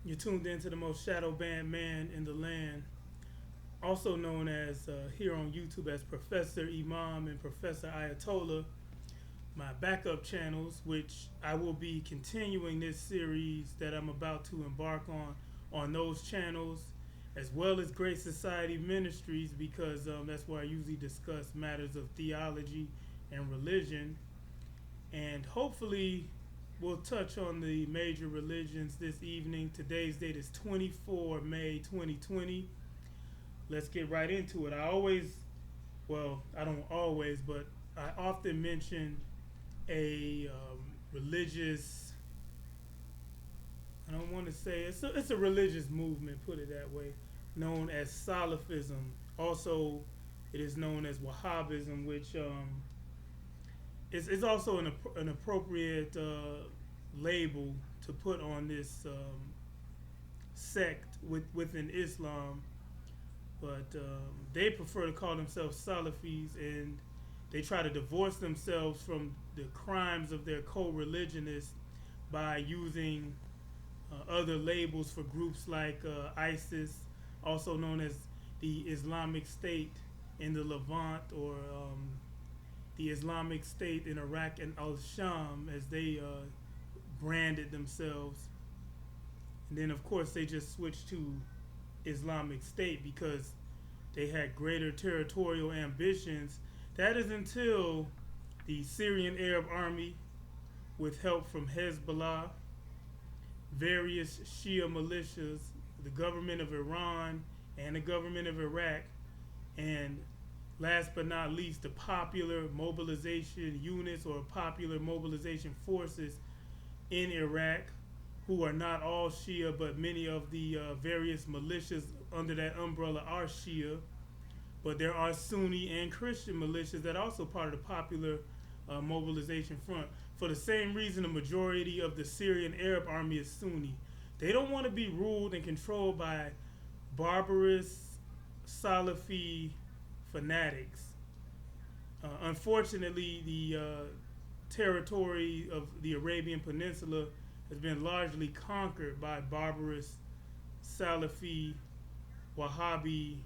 You're tuned into the most shadow banned man in the land, also known as here on YouTube as Professor Imam and Professor Ayatollah. My backup channels, which I will be continuing this series that I'm about to embark on those channels, as well as Great Society Ministries, because that's where I usually discuss matters of theology and religion. And hopefully, we'll touch on the major religions this evening. Today's date is 24 May 2020. Let's get right into it. I don't always, but I often mention a religious, I don't want to say, it's a religious movement, put it that way, known as Salafism. Also, it is known as Wahhabism, which is also an appropriate label to put on this sect within Islam. But they prefer to call themselves Salafis, and they try to divorce themselves from the crimes of their co-religionists by using other labels for groups like ISIS, also known as the Islamic State in the Levant, or the Islamic State in Iraq and al-Sham, as they branded themselves. And then, of course, they just switched to Islamic State because they had greater territorial ambitions. That is until the Syrian Arab Army, with help from Hezbollah, various Shia militias, the government of Iran, and the government of Iraq, and last but not least, the popular mobilization units or popular mobilization forces in Iraq, who are not all Shia, but many of the various militias under that umbrella are Shia. But there are Sunni and Christian militias that are also part of the popular mobilization front. For the same reason, the majority of the Syrian Arab army is Sunni. They don't want to be ruled and controlled by barbarous Salafi fanatics. Unfortunately, the territory of the Arabian Peninsula has been largely conquered by barbarous Salafi, Wahhabi,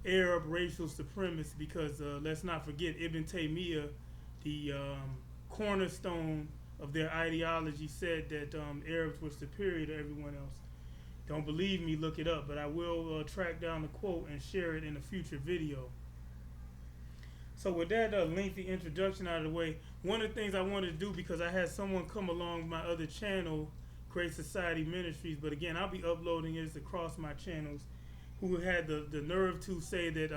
Arab racial supremacists, because let's not forget Ibn Taymiyyah, the cornerstone of their ideology, said that Arabs were superior to everyone else. Don't believe me, look it up, but I will track down the quote and share it in a future video. So with that lengthy introduction out of the way, one of the things I wanted to do, because I had someone come along my other channel, Great Society Ministries, but again, I'll be uploading this across my channels, who had the nerve to say that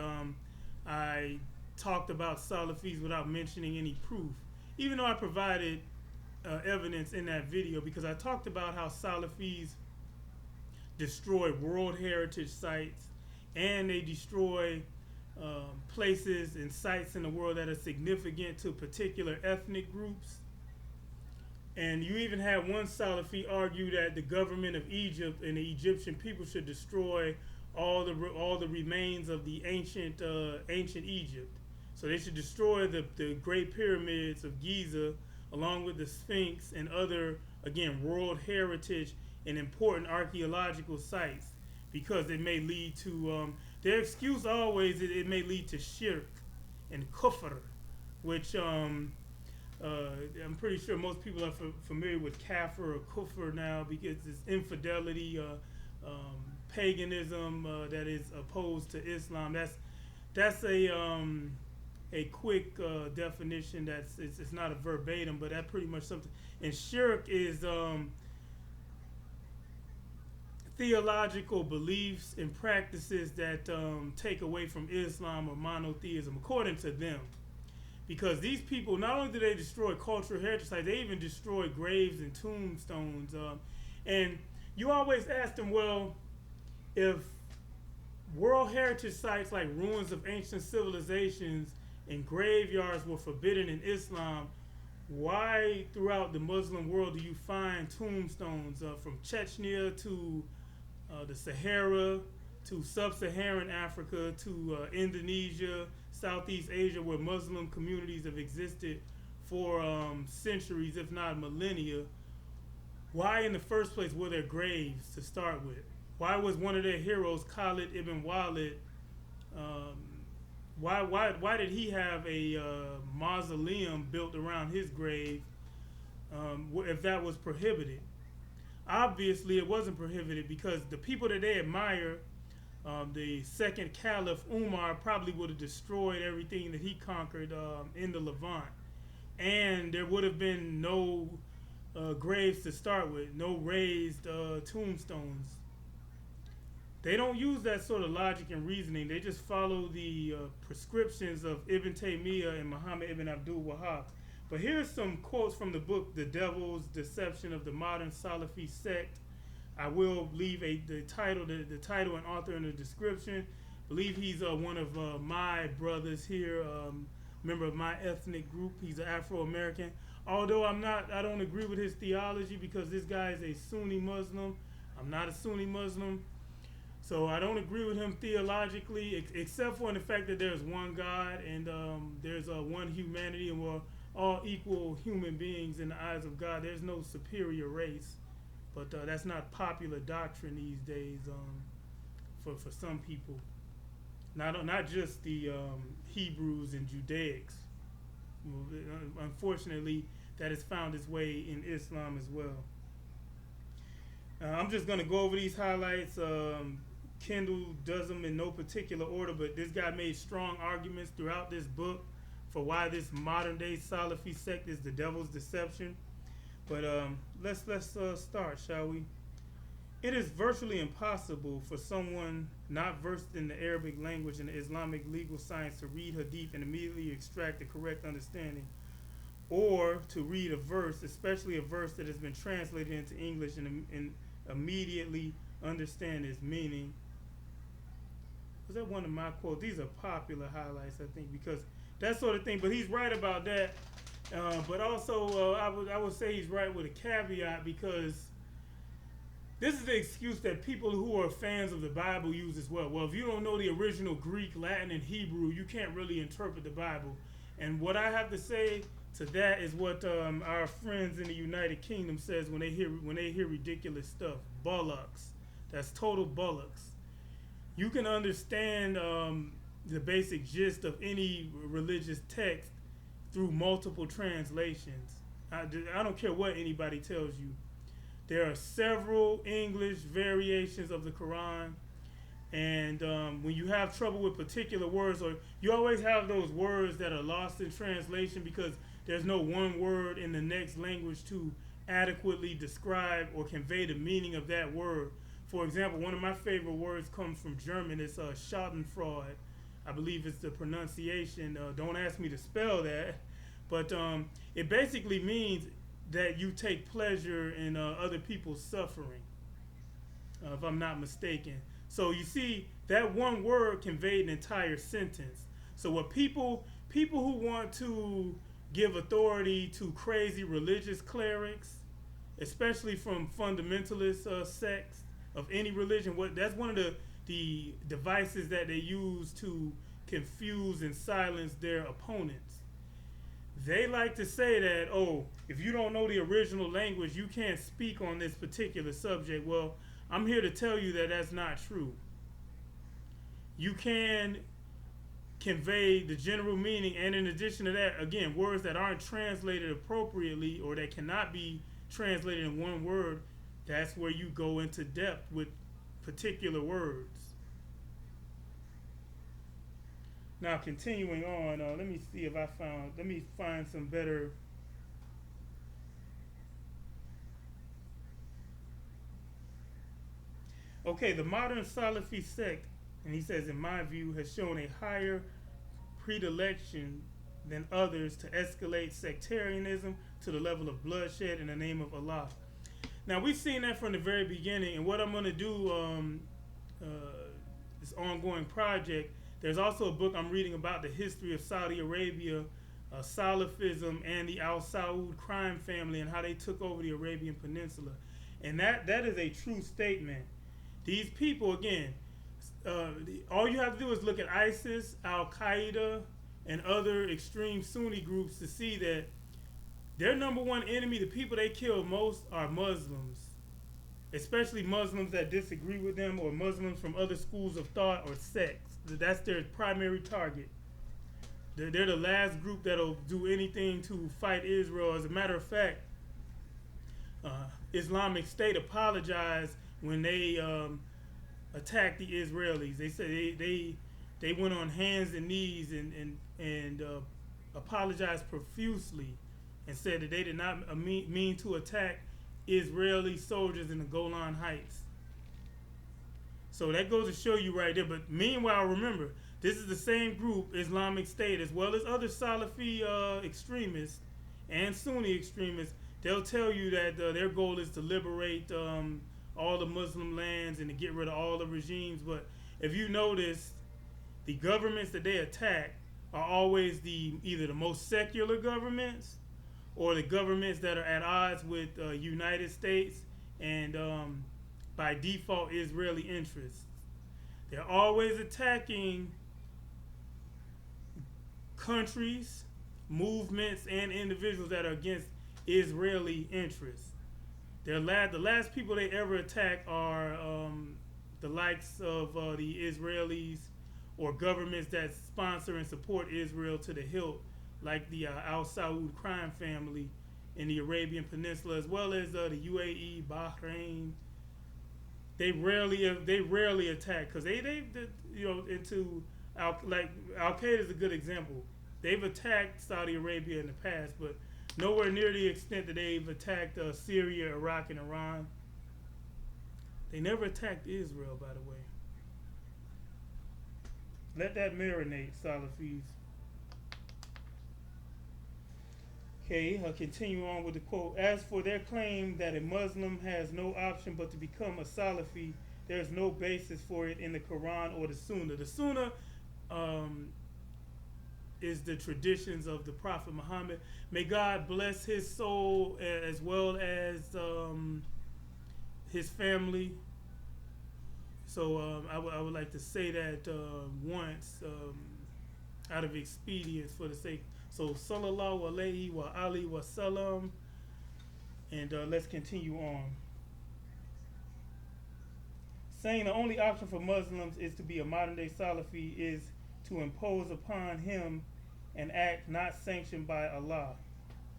I talked about Salafis without mentioning any proof, even though I provided evidence in that video, because I talked about how Salafis destroy World Heritage sites, and they destroy places and sites in the world that are significant to particular ethnic groups. And you even had one Salafi argue that the government of Egypt and the Egyptian people should destroy all the remains of the ancient Egypt. So they should destroy the Great Pyramids of Giza, along with the Sphinx and other, again, World Heritage and important archaeological sites, because it may lead to their excuse always, it may lead to shirk and kufr, which I'm pretty sure most people are familiar with kafir or kufr now, because it's infidelity, paganism that is opposed to Islam. That's a quick definition. It's not a verbatim, but that pretty much something. And shirk is theological beliefs and practices that take away from Islam or monotheism, according to them. Because these people, not only do they destroy cultural heritage sites, they even destroy graves and tombstones. And you always ask them, well, if World Heritage sites like ruins of ancient civilizations and graveyards were forbidden in Islam, why throughout the Muslim world do you find tombstones from Chechnya to the Sahara to sub-Saharan Africa to Indonesia, Southeast Asia, where Muslim communities have existed for centuries, if not millennia? why in the first place were there graves to start with? Why was one of their heroes, Khalid ibn Walid, um, why did he have a mausoleum built around his grave if that was prohibited? Obviously, it wasn't prohibited because the people that they admire, the second caliph Umar, probably would have destroyed everything that he conquered in the Levant, and there would have been no graves to start with, no raised tombstones. They don't use that sort of logic and reasoning. They just follow the prescriptions of Ibn Taymiyyah and Muhammad ibn Abdul Wahhab. But here's some quotes from the book, The Devil's Deception of the Modern Salafi Sect. I will leave the title and author in the description. I believe he's one of my brothers here, member of my ethnic group. He's an Afro-American. Although I don't agree with his theology because this guy is a Sunni Muslim. I'm not a Sunni Muslim. So I don't agree with him theologically, except for the fact that there's one God and there's one humanity and we're all equal human beings in the eyes of God. There's no superior race. But that's not popular doctrine these days for some people. Not just the Hebrews and Judaics. Unfortunately, that has found its way in Islam as well. I'm just going to go over these highlights. Kendall does them in no particular order, but this guy made strong arguments throughout this book for why this modern day Salafi sect is the devil's deception. But let's start, shall we? It is virtually impossible for someone not versed in the Arabic language and the Islamic legal science to read Hadith and immediately extract the correct understanding, or to read a verse, especially a verse that has been translated into English, and immediately understand its meaning. Was that one of my quotes? These are popular highlights, I think, because that sort of thing. But he's right about that. But also, I would say he's right with a caveat, because this is the excuse that people who are fans of the Bible use as well. Well, if you don't know the original Greek, Latin, and Hebrew, you can't really interpret the Bible. And what I have to say to that is what our friends in the United Kingdom says when they hear ridiculous stuff. Bullocks. That's total bullocks. You can understand the basic gist of any religious text through multiple translations. I don't care what anybody tells you. There are several English variations of the Quran, and when you have trouble with particular words, or you always have those words that are lost in translation because there's no one word in the next language to adequately describe or convey the meaning of that word. For example, one of my favorite words comes from German. It's Schadenfreude. I believe it's the pronunciation. Don't ask me to spell that. But it basically means that you take pleasure in other people's suffering, if I'm not mistaken. So you see, that one word conveyed an entire sentence. So what people who want to give authority to crazy religious clerics, especially from fundamentalist sects of any religion, that's one of the devices that they use to confuse and silence their opponents. They like to say that, oh, if you don't know the original language, you can't speak on this particular subject. Well, I'm here to tell you that that's not true. You can convey the general meaning, and in addition to that, again, words that aren't translated appropriately or that cannot be translated in one word, that's where you go into depth with particular words. Now, continuing on, let me see if let me find some better. Okay, the modern Salafi sect, and he says, in my view, has shown a higher predilection than others to escalate sectarianism to the level of bloodshed in the name of Allah. Now, we've seen that from the very beginning, and what I'm going to do, this ongoing project, there's also a book I'm reading about the history of Saudi Arabia, Salafism, and the Al Saud crime family and how they took over the Arabian Peninsula. And that is a true statement. These people, again, all you have to do is look at ISIS, Al Qaeda, and other extreme Sunni groups to see that Their number one enemy, the people they kill most, are Muslims, especially Muslims that disagree with them or Muslims from other schools of thought or sects. That's their primary target. They're the last group that'll do anything to fight Israel. As a matter of fact, Islamic State apologized when they attacked the Israelis. They said they went on hands and knees and apologized profusely and said that they did not mean to attack Israeli soldiers in the Golan Heights. So that goes to show you right there. But meanwhile, remember, this is the same group, Islamic State, as well as other Salafi extremists and Sunni extremists. They'll tell you that their goal is to liberate all the Muslim lands and to get rid of all the regimes. But if you notice, the governments that they attack are always either the most secular governments or the governments that are at odds with United States and by default Israeli interests. They're always attacking countries, movements, and individuals that are against Israeli interests. The last people they ever attack are the likes of the Israelis or governments that sponsor and support Israel to the hilt, like the Al Saud crime family in the Arabian Peninsula, as well as the UAE, Bahrain. They rarely attack because they into Al Qaeda is a good example. They've attacked Saudi Arabia in the past, but nowhere near the extent that they've attacked Syria, Iraq, and Iran. They never attacked Israel, by the way. Let that marinate, Salafis. Okay, I'll continue on with the quote. As for their claim that a Muslim has no option but to become a Salafi, there is no basis for it in the Quran or the Sunnah. The Sunnah is the traditions of the Prophet Muhammad. May God bless his soul as well as his family. So I would like to say that once out of expedience for the sake. So sallallahu alayhi wa alihi wa sallam. And let's continue on. Saying the only option for Muslims is to be a modern day Salafi is to impose upon him an act not sanctioned by Allah,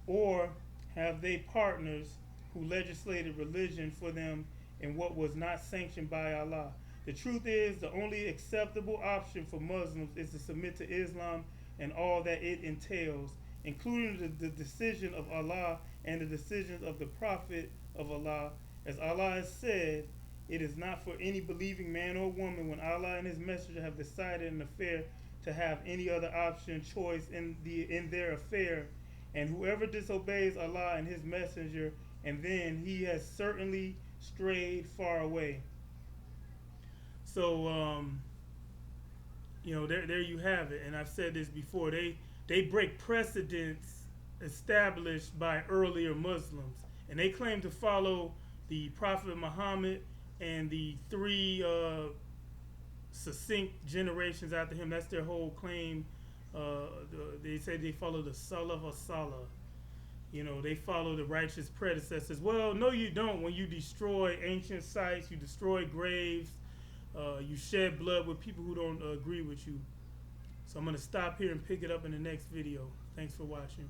or have they partners who legislated religion for them in what was not sanctioned by Allah. The truth is, the only acceptable option for Muslims is to submit to Islam and all that it entails, including the decision of Allah and the decisions of the Prophet of Allah. As Allah has said, it is not for any believing man or woman when Allah and his messenger have decided an affair to have any other option, choice in their affair. And whoever disobeys Allah and his messenger, and then he has certainly strayed far away. So, there you have it. And I've said this before. They break precedents established by earlier Muslims. And they claim to follow the Prophet Muhammad and the three succinct generations after him. That's their whole claim. They say they follow the Salaf or Salah. They follow the righteous predecessors. Well, no, you don't. When you destroy ancient sites, you destroy graves, you shed blood with people who don't agree with you. So I'm going to stop here and pick it up in the next video. Thanks for watching.